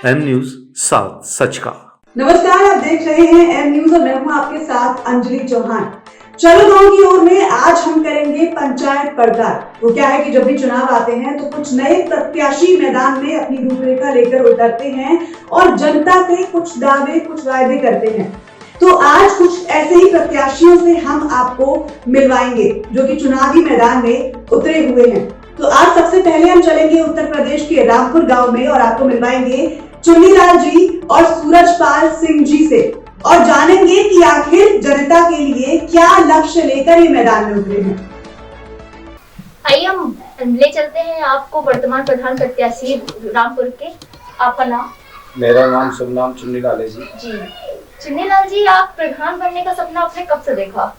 M news साथ सच का। नमस्कार, आप देख रहे हैं एम न्यूज और मैं हूं आपके साथ अंजलि चौहान। चलो गांव की ओर में आज हम करेंगे पंचायत पड़ताल। वो क्या है कि जब भी चुनाव आते हैं तो कुछ नए प्रत्याशी मैदान में अपनी रूपरेखा लेकर उतरते हैं और जनता से कुछ दावे कुछ वायदे करते हैं। तो आज कुछ ऐसे ही प्रत्याशियों से हम आपको मिलवाएंगे जो कि चुनावी मैदान में उतरे हुए हैं। तो आज सबसे पहले हम चलेंगे उत्तर प्रदेश के रामपुर गांव में और आपको मिलवाएंगे चुन्नीलाल जी और सूरजपाल सिंह जी से और जानेंगे कि आखिर जनता के लिए क्या लक्ष्य लेकर ये मैदान में उतरे हैं। आइए हम ले चलते हैं आपको वर्तमान प्रधान प्रत्याशी रामपुर के। आपका नाम? मेरा नाम शुभ नाम चुन्नीलाल है जी। चुन्नीलाल जी, आप प्रधान बनने का सपना आपने कब से देखा?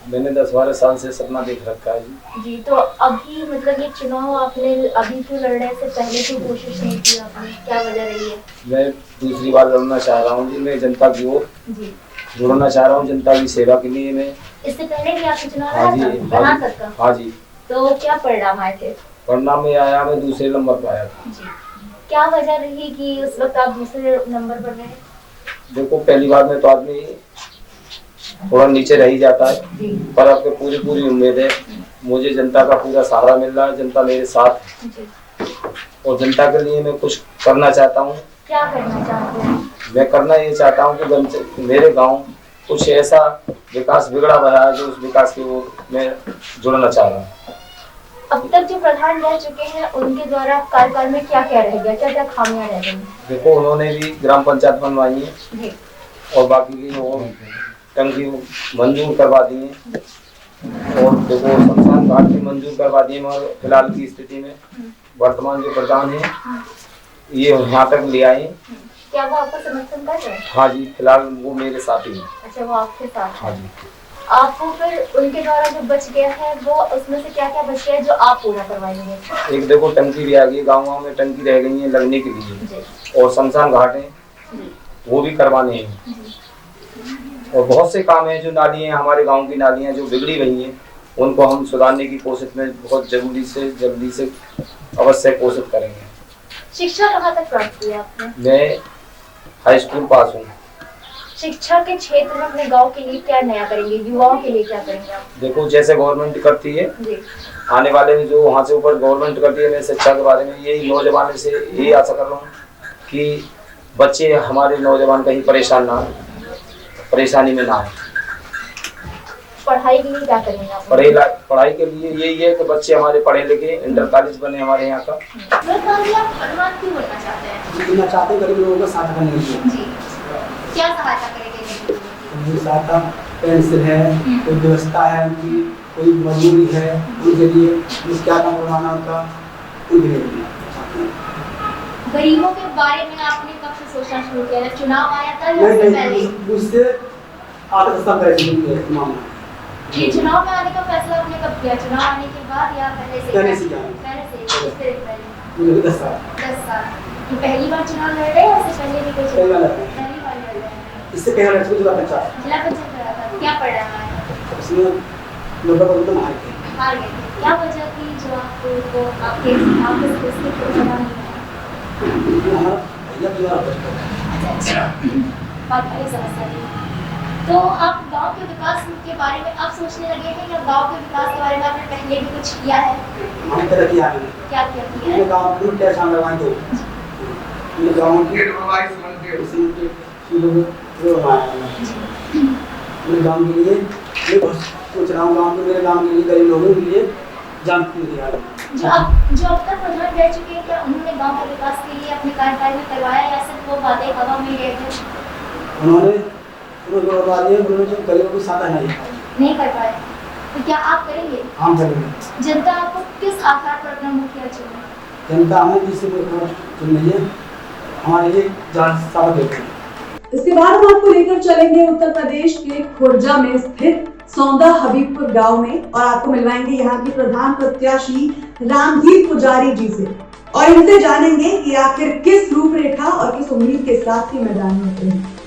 मैंने 10-12 साल से सपना देख रखा है जी। तो अभी मतलब ये चुनाव आपने अभी क्यों लड़ने से पहले क्यों कोशिश नहीं की आपने, क्या वजह रही है? मैं दूसरी बार लड़ना चाह रहा हूँ जी। मैं जनता की ओर जुड़ना चाह रहा हूँ, जनता की सेवा के लिए। मैं इससे पहले भी आपने चुनाव हाँ जी, प्रधान पद का? हाँ जी। तो क्या परिणाम आए थे? परिणाम में आया, मैं दूसरे नंबर पर आया जी। क्या वजह रही कि उस वक्त आप दूसरे नंबर पर रहे? देखो, पहली बार में तो आदमी थोड़ा नीचे रह ही जाता है, पर आपके पूरी उम्मीद है। मुझे जनता का पूरा सहारा मिल रहा है, जनता मेरे साथ और जनता के लिए मैं कुछ करना चाहता हूँ। क्या करना चाहते हैं? मैं करना ये चाहता हूँ कि मेरे गांव कुछ ऐसा विकास बिगड़ा हुआ है जो उस विकास की ओर मैं जुड़ना चाह रहा हूँ। अब तक जो प्रधान रह चुके हैं उनके द्वारा कार्यकाल में क्या क्या रह गया, क्या क्या खामियां रह गई? देखो, उन्होंने भी ग्राम पंचायत बनवाई है और बाकी की वो टंकी मंजूर करवा दी है और देखो शमशान घाट भी मंजूर करवा दिए। मगर फिलहाल की स्थिति में वर्तमान जो प्रधान है ये यहाँ तक ले आए। क्या वो आपका समर्थन कर रहे हैं? हाँ जी, फिलहाल वो मेरे साथ ही है। अच्छा, वो आपके साथ? हाँ जी। आपको फिर उनके द्वारा जो बच गया है वो उसमें से क्या क्या बच गया है जो आप पूरा करवाएंगे? एक देखो, टंकी भी आ गई, गाँव में टंकी रह गई है लगने के लिए और शमशान घाट है वो भी करवाने हैं और बहुत से काम हैं। जो नालियाँ हमारे गांव की नालियाँ जो बिगड़ी हुई हैं उनको हम सुधारने की कोशिश में बहुत जल्दी से अवश्य कोशिश करेंगे। शिक्षा कहाँ तक प्राप्त की आपने? मैं हाई स्कूल पास हूँ। शिक्षा के क्षेत्र में अपने गांव के लिए क्या नया करेंगे, युवाओं के लिए क्या करेंगे आप? देखो, जैसे गवर्नमेंट करती है जी। आने वाले में जो वहाँ से ऊपर गवर्नमेंट करती है, मैं शिक्षा के बारे में यही नौजवान से यही आशा कर रहा हूँ कि बच्चे हमारे नौजवान कहीं परेशान ना हो, परेशानी में ना आए। पढ़ाई के लिए क्या करेंगे आप? पढ़ाई के लिए यही है कि बच्चे हमारे पढ़े लिखे इंटर कॉलेज बने हमारे यहाँ का। आप प्रधान क्यों बनना चाहते हैं? मैं चाहते हैं गरीब लोगों का सहायता करने के लिए। जी। क्या सहायता करेंगे? उनकी सहायता पेंसिल है, कोई व्यवस्था है उनकी, कोई मजदूरी है उनके लिए, क्या काम करवाना उनका, उनके लिए। गरीबों के बारे में आपने कब से सोचना शुरू किया है? चुनाव आया था या उससे पहले? उससे आत्मस्थापन करेंगे मामला। ये चुनाव में आने का फैसला आपने कब किया? चुनाव आने के बाद या पहले से? पहले से किया। पहले से? कितने दिन पहले? मुझे 10 साल। 10 साल। ये पहली बार चुनाव लड़ रहे हैं या इससे पहले भी कोई पहली बार लड़ रहे हैं। पहली बार लड़ रहे हैं। इससे पहले लड़ चुके जिला पंचायत लड़ा था। क्या परिणाम आया? उसमें 90% हार गए। हार गए थे। क्या वजह थी जो आपको आपके इसके चुनाव नहीं हमारा भैया द्वारा अच्छा बात बड़ी समस्या थी। तो आप गांव के विकास के बारे में अब सोचने लगे हैं या गांव के विकास के बारे में आपने पहले भी कुछ किया है? हमने तरह किया है। क्या किया है? ये गांव में क्या शाम लगाएं तो ये गांव की उसी के लोग वो मेरे गांव के लिए मैं बहुत सोच रहा हूँ। गांव के मेरे गांव के लिए गरीब लोगों के लिए जान के लिए जो अब तक प्रधान रह चुके हैं, क्या उन्होंने गांव के विकास के लिए अपने कार्यकाल में करवाया या सिर्फ वो बातें हवा में रह गए? उन्होंने जो गरीबों की सहायता नहीं कर पाए। तो क्या आप करेंगे? हम करेंगे। जनता आपको किस आधार पर अपना मुखिया चुने? जनता हमें जिससे चुन लीजिए, हमारे लिए जान साबित देते हैं। इसके बाद हम आपको लेकर चलेंगे उत्तर प्रदेश के खुर्जा में स्थित सौंदा हबीबपुर गांव में और आपको मिलवाएंगे यहाँ की प्रधान प्रत्याशी रामधीर पुजारी जी से और इनसे जानेंगे कि आखिर किस रूपरेखा और किस उम्मीद के साथ ही मैदान में उतरे हैं।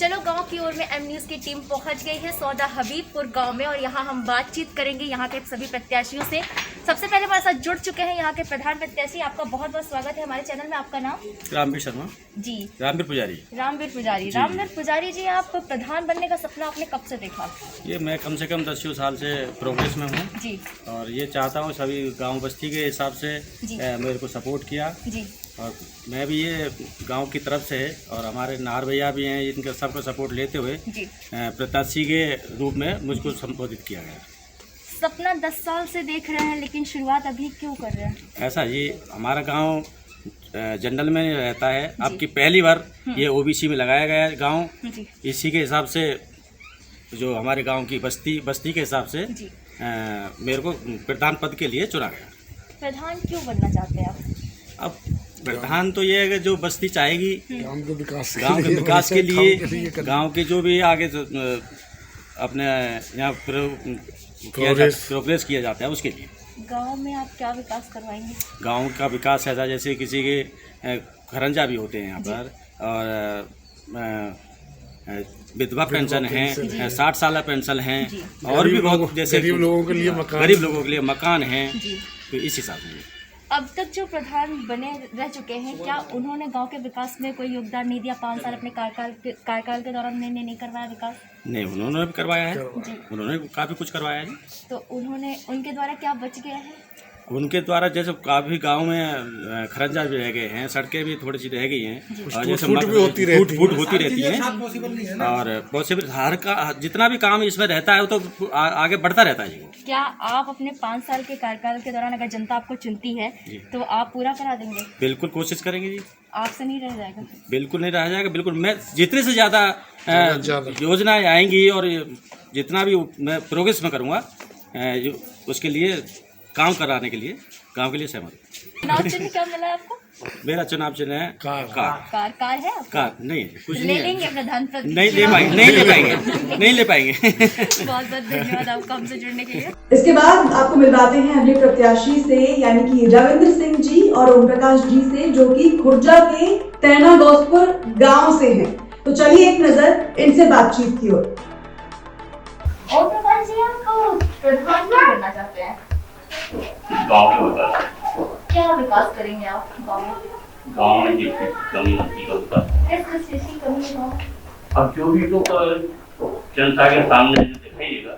चलो गांव की ओर में एम न्यूज़ की टीम पहुंच गई है सौदा हबीबपुर गांव में और यहां हम बातचीत करेंगे यहां के सभी प्रत्याशियों से। सबसे पहले हमारे साथ जुड़ चुके हैं यहां के प्रधान प्रत्याशी। आपका बहुत बहुत स्वागत है हमारे चैनल में। आपका नाम? रामवीर शर्मा जी। रामवीर पुजारी। रामवीर पुजारी। रामवीर पुजारी जी, आप प्रधान बनने का सपना आपने कब से देखा? ये मैं कम से कम 10 साल से प्रोग्रेस में हूँ जी। और ये चाहता हूँ सभी गांव बस्ती के हिसाब से मेरे को सपोर्ट किया जी। और मैं भी ये गांव की तरफ से और हमारे नार भैया भी हैं, इनके सबका सपोर्ट लेते हुए प्रत्याशी के रूप में मुझको संबोधित किया गया। सपना 10 साल से देख रहे हैं लेकिन शुरुआत अभी क्यों कर रहे हैं? ऐसा ये हमारा गांव जनरल में रहता है, आपकी पहली बार ये ओबीसी में लगाया गया है गाँव। इसी के हिसाब से जो हमारे गाँव की बस्ती के हिसाब से मेरे को प्रधान पद के लिए चुना गया। प्रधान क्यों बनना चाहते हैं आप? अब प्रधान तो ये है कि जो बस्ती चाहेगी गांव के विकास के लिए गांव के जो भी आगे अपने यहाँ प्रोग्रेस किया जाता है उसके लिए। गांव में आप क्या विकास करवाएंगे? गांव का विकास ऐसा जैसे किसी के खरंजा भी होते हैं यहाँ पर और विधवा पेंशन है, 60 साल पेंशन है और भी बहुत जैसे गरीब लोगों के लिए मकान है। तो इस हिसाब से अब तक जो प्रधान बने रह चुके हैं, क्या उन्होंने गांव के विकास में कोई योगदान नहीं दिया? 5 साल अपने कार्यकाल के दौरान उन्होंने नहीं करवाया विकास? नहीं, उन्होंने भी करवाया है, उन्होंने काफ़ी कुछ करवाया है। तो उनके द्वारा क्या बच गया है? उनके द्वारा जैसे काफ़ी गांव में खरंजा भी रह गए हैं, सड़कें भी थोड़ी सी रह गई हैं और जैसे फूट होती रहती हैं और पॉसिबल हर का जितना भी काम इसमें रहता है वो तो आगे बढ़ता रहता है। क्या आप अपने 5 साल के कार्यकाल के दौरान अगर जनता आपको चुनती है तो आप पूरा करा देंगे? बिल्कुल कोशिश करेंगे जी। आपसे नहीं रह जाएगा? बिल्कुल नहीं रह जाएगा। बिल्कुल मैं जितने से ज़्यादा योजनाएं आएंगी और जितना भी मैं प्रोग्रेस में करूँगा उसके लिए काम कराने के लिए गांव के लिए सहमत। चुनाव चिन्ह क्या मिला है आपको? मेरा चुनाव चिन्ह है कार है आपका? कार नहीं कुछ ले लेंगे प्रधान पद? नहीं ले पाएंगे बहुत बहुत धन्यवाद आपका हमसे जुड़ने के लिए। इसके बाद आपको मिलवाते हैं अगले प्रत्याशी से, यानी कि रविंद्र सिंह जी और ओम प्रकाश जी से, जो कि खुर्जा के तैना गौसपुर गाँव से है। तो चलिए एक नजर इनसे बातचीत की ओर। ओम प्रकाश जी, आपको प्रधान क्यों बनना चाहते हैं? गाँव के विकास। क्या विकास करेंगे आप गाँव में? गाँव में जिसकी कमी होती है उसका किस चीज की कमी है? अब जो भी तो जनता के सामने जो दिखाइएगा,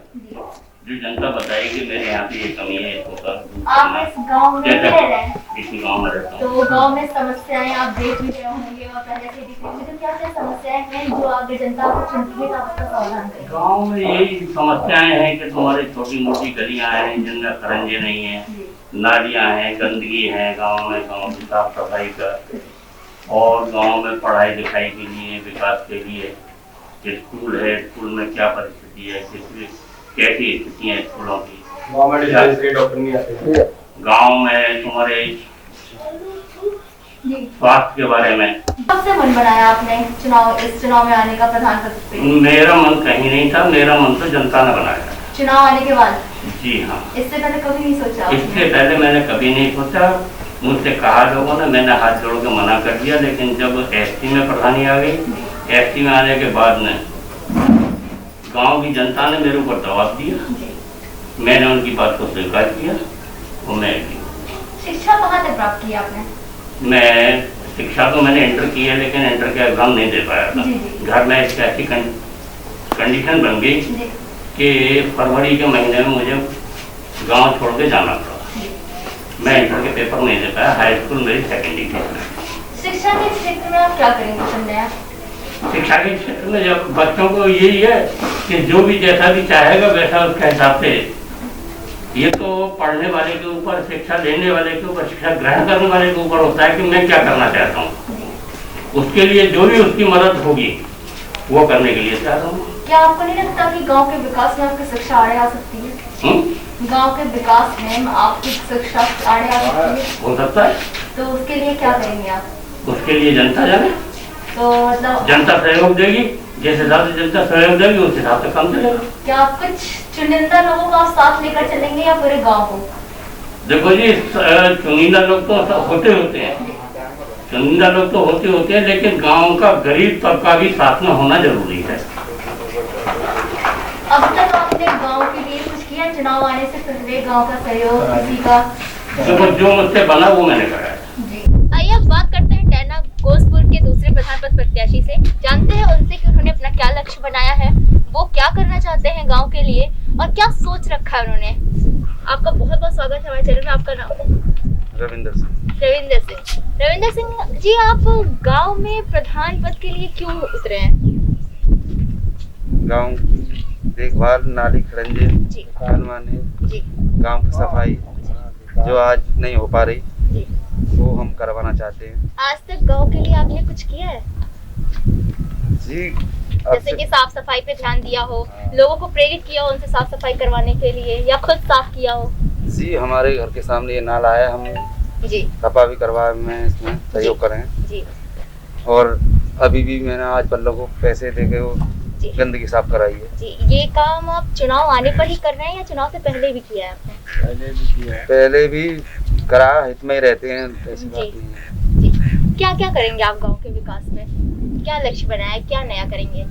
जो जनता बताएगी मेरे यहाँ पे ये कमी है इसको कर। आप इस गाँव में रह रहे हैं? इसी गाँव में रहता हूँ। तो गाँव में समस्याएं आप देख भी रहे होंगे और पहले से देख रहे होंगे, तो क्या क्या समस्याएं हैं जो आगे जनता को चुनती है आप उसका समाधान करेंगे? गाँव में यही समस्याएं हैं कि तुम्हारी छोटी मोटी गलियाँ हैं जिनमें खरंजे नहीं है, नालियाँ हैं, गंदगी है गाँव में, गाँव की साफ सफाई का, और गाँव में पढ़ाई लिखाई के लिए विकास के लिए स्कूल है, स्कूल में क्या परिस्थिति है, कैसी स्थिति है स्कूलों की, डॉक्टर नहीं आते गाँव में तुम्हारे स्वास्थ्य के बारे में। कब से मन बनाया आपने इस चुनाव में आने का प्रधान पद पे? मेरा मन कहीं नहीं था, मेरा मन तो जनता ने बनाया। चुनाव आने के बाद? जी हाँ। इससे पहले कभी नहीं सोचा? इससे पहले मैंने कभी नहीं सोचा, मुझसे कहा लोगों ने, मैंने हाथ जोड़ के मना कर दिया। लेकिन जब एसटी में प्रधानी आ गई, एसटी में आने के बाद में गांव की जनता ने मेरे ऊपर दबाव दिया, मैंने उनकी बात को स्वीकार किया और मैं शिक्षा कहाँ तक प्राप्त की आपने? मैं शिक्षा तो मैंने इंटर की है लेकिन इंटर का एग्जाम नहीं दे पाया था। घर में एक ऐसी कंडीशन बन गई कि फरवरी के महीने में मुझे गांव छोड़ के जाना पड़ा। मैं इंटर के पेपर नहीं दे पाया, हाई स्कूल मेरी सेकेंडरी थी। शिक्षा के क्षेत्र में आप क्या करेंगे चुनने? शिक्षा के क्षेत्र में जब बच्चों को यही है कि जो भी जैसा भी चाहेगा वैसा उसके हिसाब से, ये तो पढ़ने वाले के ऊपर, शिक्षा देने वाले के ऊपर, शिक्षा ग्रहण करने वाले के ऊपर होता है कि मैं क्या करना चाहता हूँ। उसके लिए जो भी उसकी मदद होगी वो करने के लिए चाहता हूँ। क्या आपको नहीं लगता कि गांव के विकास में आपकी शिक्षा आड़े आ सकती है? गांव के विकास में आपकी शिक्षा आड़े आ सकती है? हो सकता है। तो उसके लिए क्या करेंगे आप? उसके लिए जनता जाने, तो मतलब जनता सहयोग देगी, जिस हिसाब से जनता सहयोग देगी उस हिसाब से काम चलेगा। क्या आप कुछ चुनिंदा लोगों का साथ लेकर चलेंगे या पूरे गाँव को? देखो जी, चुनिंदा लोग तो होते हैं चुनिंदा लोग तो होते हैं, लेकिन गांव का गरीब तबका भी साथ में होना जरूरी है। अब तक आपने गांव के लिए कुछ किया? चुनाव आने से पहले गांव का सहयोग किसी का? जो मुझसे बना वो मैंने कराया। जी, आइए अब बात करते हैं टैना घोसपुर के दूसरे प्रधान पद प्रत्याशी से। जानते हैं उनसे कि उन्होंने अपना क्या लक्ष्य बनाया है, वो क्या करना चाहते हैं गांव के लिए और क्या सोच रखा है उन्होंने। आपका बहुत बहुत स्वागत है हमारे चैनल में। आपका नाम? रविंदर सिंह। रविंदर सिंह जी, आप गांव में प्रधान पद के लिए क्यों उतरे हैं? गांव की देखभाल, नाली खड़ंजे बनवाने, गांव की सफाई जो आज नहीं हो पा रही वो हम करवाना चाहते हैं। आज तक गांव के लिए आपने कुछ किया है जी? जैसे कि साफ सफाई पे ध्यान दिया हो, लोगों को प्रेरित किया हो उनसे साफ सफाई करवाने के लिए, या खुद साफ किया हो? जी, हमारे घर के सामने ये नाला है, हम जी सफा भी करवाए में इसमें सहयोग करें जी। और अभी भी मैंने आज बल्लों को पैसे दे के वो गंदगी साफ कराई है जी। ये काम आप चुनाव आने पर ही कर रहे हैं या चुनाव से पहले भी किया है आपने? पहले भी करा, हित में ही रहते हैं, ऐसी बात नहीं है। जी, क्या क्या करेंगे आप गांव के विकास में? क्या लक्ष्य बनाया है, क्या नया करेंगे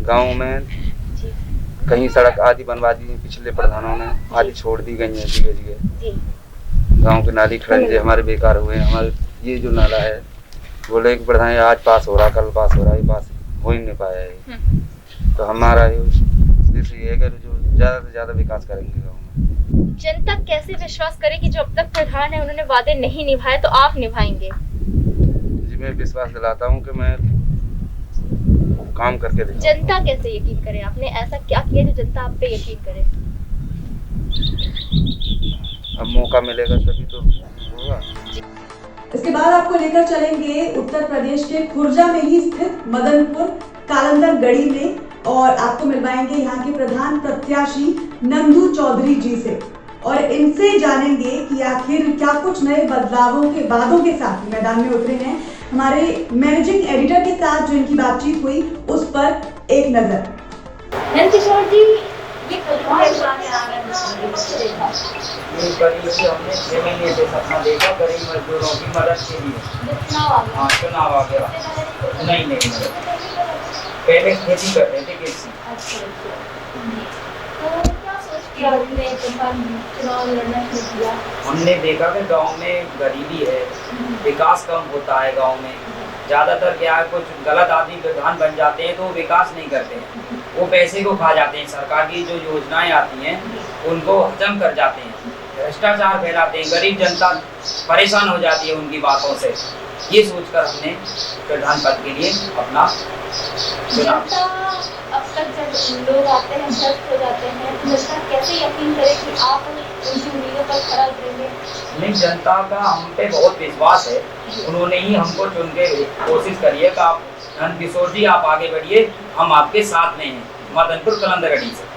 गांव में? कहीं सड़क आदि बनवा दी पिछले प्रधानों ने, आदि छोड़ दी गई है जगह जगह। गांव के नाली खड़ंजे हमारे बेकार हुए हैं। हमारे ये जो नाला है बोले कि प्रधान आज पास हो रहा, कल पास हो रहा, ये पास हो ही नहीं पाया है। तो हमारा उद्देश्य ये है कि जो ज़्यादा से ज़्यादा विकास करेंगे गाँव में। जनता कैसे विश्वास करे कि जो अब तक प्रधान है उन्होंने वादे नहीं निभाए तो आप निभाएंगे? जी, मैं विश्वास दिलाता हूँ कि मैं काम करके दिखाऊंगा। जनता कैसे यकीन करे? आपने ऐसा क्या किया जो जनता आप पे यकीन करे? अब मौका मिलेगा तभी तो होगा। इसके बाद आपको लेकर चलेंगे उत्तर प्रदेश के खुर्जा में ही स्थित मदनपुर कालंदर गढ़ी में और आपको मिलवाएंगे यहाँ के प्रधान प्रत्याशी नंदू चौधरी जी से और इनसे जानेंगे कि आखिर क्या कुछ नए बदलावों के वादों के साथ मैदान में उतरे हैं। हमारे मैनेजिंग एडिटर के साथ जो इनकी बातचीत हुई उस पर एक नजर। नंदकिशोर जी, ये गरीब से हमने 6 महीने से सपना देखा, गरीब मजदूरों की मदद के लिए। हाँ, चुनाव आ गया। नहीं, पहले खेती कर रहे थे, खेती। तो क्या सोच के आपने चुनाव लड़ना शुरू किया? हमने देखा कि गांव में गरीबी है, विकास कम होता है गांव में। ज़्यादातर क्या है, कुछ गलत आदमी प्रधान बन जाते हैं तो वो विकास नहीं करते हैं, वो पैसे को खा जाते हैं। सरकार की जो योजनाएं आती हैं उनको हजम कर जाते हैं, भ्रष्टाचार फैलाते हैं, गरीब जनता परेशान हो जाती है उनकी बातों से। ये सोचकर हमने प्रधान पद के लिए अपना चुनाव। जनता अब तक जब लोग आते हैं भ्रष्ट हो जाते हैं तो जनता कैसे यकीन करे कि आप उनकी उम्मीदों पर खरा उतरेंगे? नहीं, जनता का हम पे बहुत विश्वास है, उन्होंने ही हमको चुन के कोशिश करी है कि आप नंदकिशोर जी आप आगे बढ़िए, हम आपके साथ में हैं। मदनपुर कालंदरगढ़ी से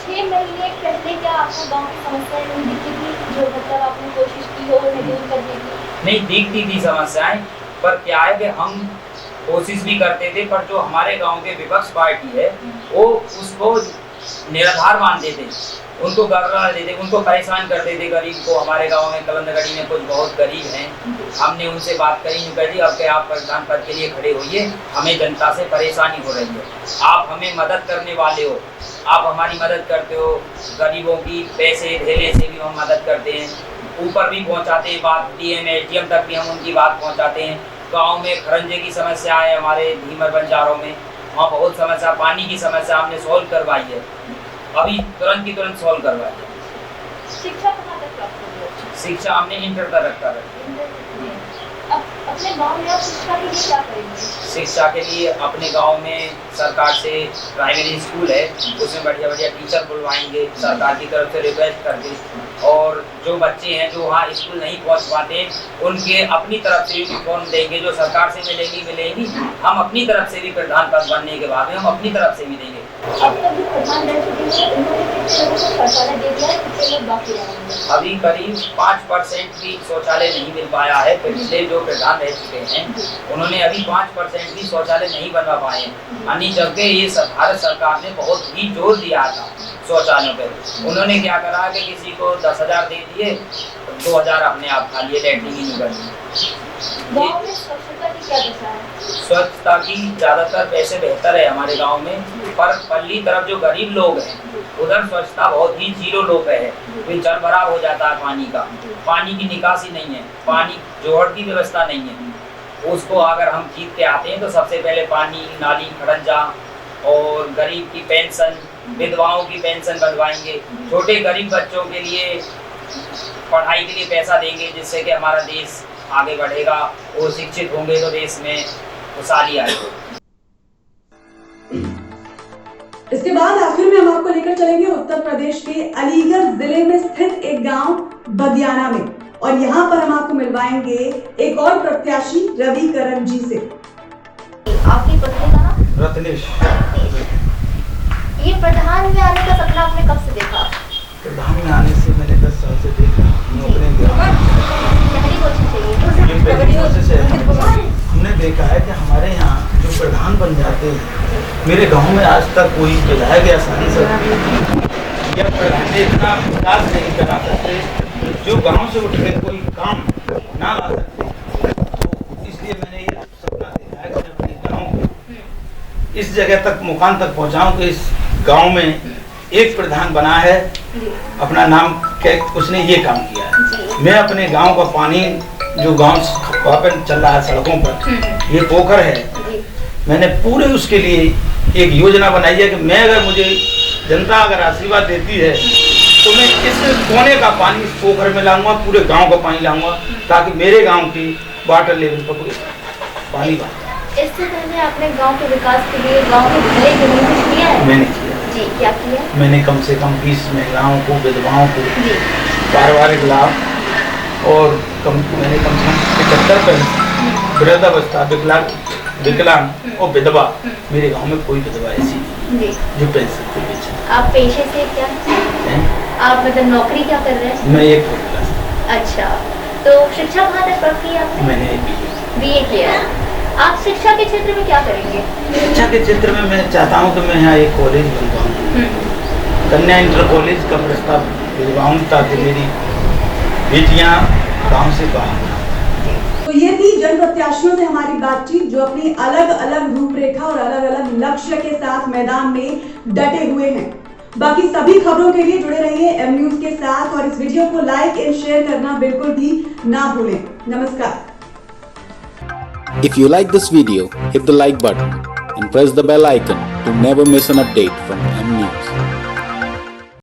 6 महीने पहले क्या आपको गांव की समस्याएं नहीं दिखी थी जो मतलब आपने कोशिश की हो उन्हें दूर करने की? नहीं दिखती थी समस्याएं, पर क्या है कि हम कोशिश भी करते थे, पर जो हमारे गांव के विपक्ष पार्टी है वो उसको निराधार मानते थे, उनको गड़बड़ा देते, उनको परेशान करते थे गरीब को। हमारे गांव में कालंदरगढ़ी में कुछ बहुत गरीब हैं, हमने उनसे बात करी, कह दी अब आप प्रधान पद के लिए खड़े होइए, हमें जनता से परेशानी हो रही है, आप हमें मदद करने वाले हो, आप हमारी मदद करते हो, गरीबों की पैसे धेले से भी हम मदद करते हैं, ऊपर भी पहुंचाते हैं बात, डीएम एडीएम तक भी हम उनकी बात पहुंचाते हैं। गांव में खरंजे की समस्या है, हमारे धीमर बंजारों में वहाँ बहुत समस्या, पानी की समस्या हमने सॉल्व करवाई है, अभी तुरंत की तुरंत सॉल्व करवाई है। शिक्षा कहाँ तक प्राप्त हो गई? शिक्षा हमने इंटर तक रखा है। अब अपने गांव में आप शिक्षा के लिए क्या करेंगे? शिक्षा के लिए अपने गांव में सरकार से प्राइमरी स्कूल है, उसमें बढ़िया बढ़िया टीचर बुलवाएंगे सरकार की तरफ से रिक्वेस्ट करके, और जो बच्चे हैं जो वहाँ स्कूल नहीं पहुँच पाते उनके अपनी तरफ से यूनिफॉर्म देंगे, जो सरकार से मिलेंगी, हम अपनी तरफ से भी प्रधान पद बनने के बाद में हम अपनी तरफ से भी देंगे। अब तक जो प्रधान रह चुके हैं उन्होंने कितने लोगों को शौचालय दे दिया है, कितने लोग बाकी रहेंगे? अभी करीब 5% भी शौचालय नहीं मिल पाया है। पिछले जो प्रधान रह चुके हैं उन्होंने अभी 5% भी शौचालय नहीं बनवा पाए हैं। अन्य जबकि ये भारत सरकार ने बहुत ही जोर दिया था शौचालयों पे। उन्होंने क्या करा कि किसी को 10,000 दे दिए, 2,000 अपने आप खा लिए, लैट्रिन ही नहीं करनी। गाँव में स्वच्छता की क्या दशा है? स्वच्छता की ज़्यादातर पैसे बेहतर है हमारे गांव में, पर पल्ली तरफ जो गरीब लोग हैं उधर स्वच्छता बहुत ही जीरो लोग है। फिर जल भराव हो जाता है पानी का, पानी की निकासी नहीं है, पानी जोड़ की व्यवस्था नहीं है। उसको अगर हम जीत के आते हैं तो सबसे पहले पानी, नाली, खड़ंजा और गरीब की पेंशन, विधवाओं की पेंशन बनवाएंगे। छोटे गरीब बच्चों के लिए पढ़ाई के लिए पैसा देंगे, जिससे कि हमारा देश आगे बढ़ेगा। वो शिक्षित होंगे तो देश में खुशहाली आएगी। इसके बाद आखिर में हम आपको लेकर चलेंगे उत्तर प्रदेश के अलीगढ़ जिले में स्थित एक गांव बदियाना में, और यहाँ पर हम आपको मिलवाएंगे एक और प्रत्याशी रवि करण जी से। आपकी पत्नी का नाम? रत्नेश। ये प्रधान में आने का सपना आपने कब से देखा? प्रधान में आने से मैंने 10 साल से देखा। हमने देखा है कि हमारे यहाँ जो प्रधान बन जाते हैं, मेरे गांव में आज तक कोई विधायक या सांसद या प्रधान इतना विकास नहीं करा सकते जो गांव से उठ के कोई काम ना ला सकते। तो इसलिए मैंने ये सपना देखा है कि मैं अपने गाँव को इस जगह तक, मुकाम तक पहुँचाऊँ कि इस गाँव में एक प्रधान बना है, अपना नाम क्या उसने ये काम किया है। मैं अपने गांव का पानी जो गांव पर चल रहा है सड़कों पर, ये पोखर है, मैंने पूरे उसके लिए एक योजना बनाई है कि मैं अगर मुझे जनता अगर आशीर्वाद देती है तो मैं इस कोने का पानी इस पोखर में लाऊंगा, पूरे गांव का पानी लाऊंगा, ताकि मेरे गांव की वाटर लेवल पर पानी बने। इससे पहले आपने गांव के विकास के लिए गांव के भले के लिए कुछ किया है? मैंने किया। जी, क्या किया? मैंने कम से कम 20 महिलाओं को, विधवाओं को पारिवारिक लाभ, और मैंने कम से कम 75 पेंशन, वृद्धावस्था, विकलांग और विधवा, मेरे गांव में कोई विधवा ऐसी नहीं जो पेंशन को बेचे। आप पेशे से क्या हैं? आप मतलब नौकरी क्या कर रहे हैं? मैं एक। अच्छा, तो शिक्षा कहाँ तक प्राप्त की आपने? मैंने BA किया है। आप शिक्षा के क्षेत्र में क्या करेंगे? शिक्षा के क्षेत्र में मैं चाहता हूँ कि मैं यहाँ एक कॉलेज बनवाऊँ, कन्या इंटर कॉलेज का प्रस्ताव भिजवाऊँ, ताकि मेरी बेटियाँ गाँव से बाहर। तो ये थी जन प्रत्याशियों से हमारी बातचीत, जो अपनी अलग अलग रूपरेखा और अलग अलग लक्ष्य के साथ मैदान में डटे हुए हैं। बाकी सभी खबरों के लिए जुड़े रहिए M न्यूज़ के साथ, और इस वीडियो को लाइक एंड शेयर करना बिल्कुल भी ना भूलें। नमस्कार। If you like this video, hit the like button and press the bell icon to never miss an update from M News.